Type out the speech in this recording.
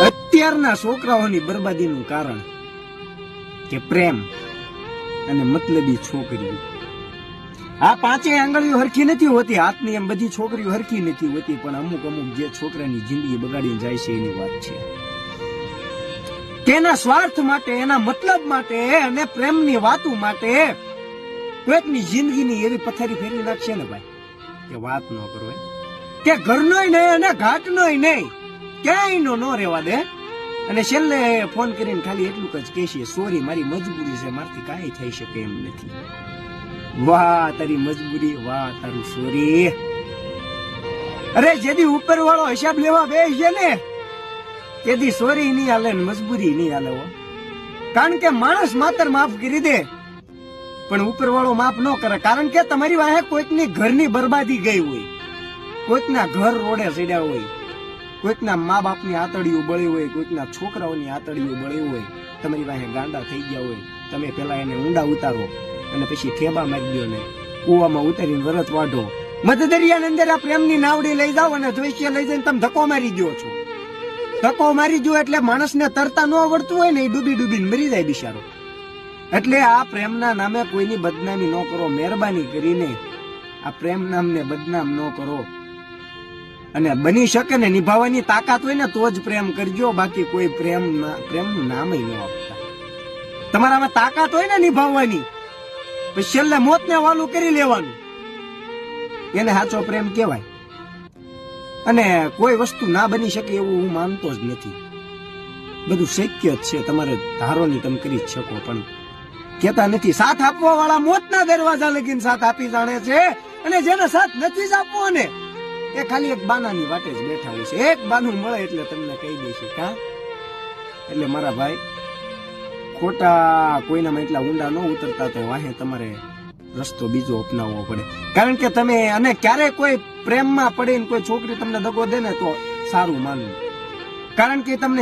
અત્યારના છોકરાઓની બરબાદીનું કારણ કે પ્રેમ અને મતલબી છોકરીઓ. આ પાંચે આંગળીઓ હરખી નથી હોતી, હાથની એમ બધી છોકરીઓ હરખી નથી હોતી, પણ અમુક જે છોકરાની જિંદગી બગાડીને જાય છે એની વાત છે. તેના સ્વાર્થ માટે, એના મતલબ માટે અને પ્રેમની વાતો માટે કોઈકની જિંદગીની એવી પથારી ફેરવી નાખશે ને ભાઈ કે વાત ન કરો. કે ઘરનોય નહીં અને ઘાટનોય નહીં, ક્યાંય ન રહેવા દે. અને છેલ્લે ફોન કરીને ખાલી એટલું જ કહેશે, સોરી મારી મજબૂરી છે, મારથી કાંઈ થઈ શકે એમ નથી. વાહ તારી મજબૂરી, વાહ તારું સોરી. અરે જેથી ઉપર વાળો હિસાબ લેવા બેસશે ને તેથી સોરી નહીં હાલે ને મજબૂરી નહીં હાલે. કારણ કે માણસ માત્ર માફ કરી દે પણ ઉપર વાળો માફ ન કરે. કારણ કે તમારી વાહે કોઈકની ઘરની બરબાદી ગઈ હોય, કોઈકના ઘર રોડે ચડ્યા હોય, કોઈકના મા બાપની આતડીઓ બળી હોય, કોઈકના છોકરાઓની આતડીઓ બળી હોય, તમારી વાહે ગાંડા થઈ ગયા હોય, તમે પેલા એને ઊંડા ઉતારો અને પછી ઠેબા મારી દો ને કુવામાં ઉતારીને વરત વાઢો. મધદરિયાની અંદર આ પ્રેમની નાવડી લઈ જાઓ અને જોઈશે લઈ જઈને તમે ધક્કો મારી દો છો. ધક્કો મારી દો એટલે માણસને તરતા ન આવડતું હોય ને એ ડૂબી ડૂબીને મરી જાય બિચારો. એટલે આ પ્રેમના નામે કોઈની બદનામી ન કરો. મહેરબાની કરીને આ પ્રેમ નામને બદનામ ન કરો. અને બની શકે ને નિભાવવાની તાકાત હોય ને તો જ પ્રેમ કરજો, બાકી કોઈ પ્રેમનું નામ ન આપતા. તમારામાં તાકાત હોય ને નિભાવવાની, પછી છેલ્લે મોતને વાલું કરી લેવાનું, એને સાચો પ્રેમ કહેવાય. અને કોઈ વસ્તુ ના બની શકે એવું હું માનતો જ નથી. બધું શક્ય જ છે, તમારે ધારોની તમે કરી જ શકો પણ કેતા નથી. સાથ આપવા વાળા મોતના દરવાજા લગીને સાથ આપી જાણે છે, અને જેને સાથ નથી જ આપવો ને એ ખાલી એક બાનાની વાટે જ બેઠા હોય છે. એક બાનું મળે એટલે તમને કહી દેશે કા. એટલે મારા ભાઈ ખોટા કોઈનામાં એટલા ઊંડા ન ઉતરતા તો વાહે તમારે રસ્તો બીજો અપનાવવો પડે. કારણ કે તમે અને ક્યારેય કોઈ પ્રેમમાં પડીને કોઈ છોકરી તમને દગો દે ને તો સારું માનવું, કારણ કે તમને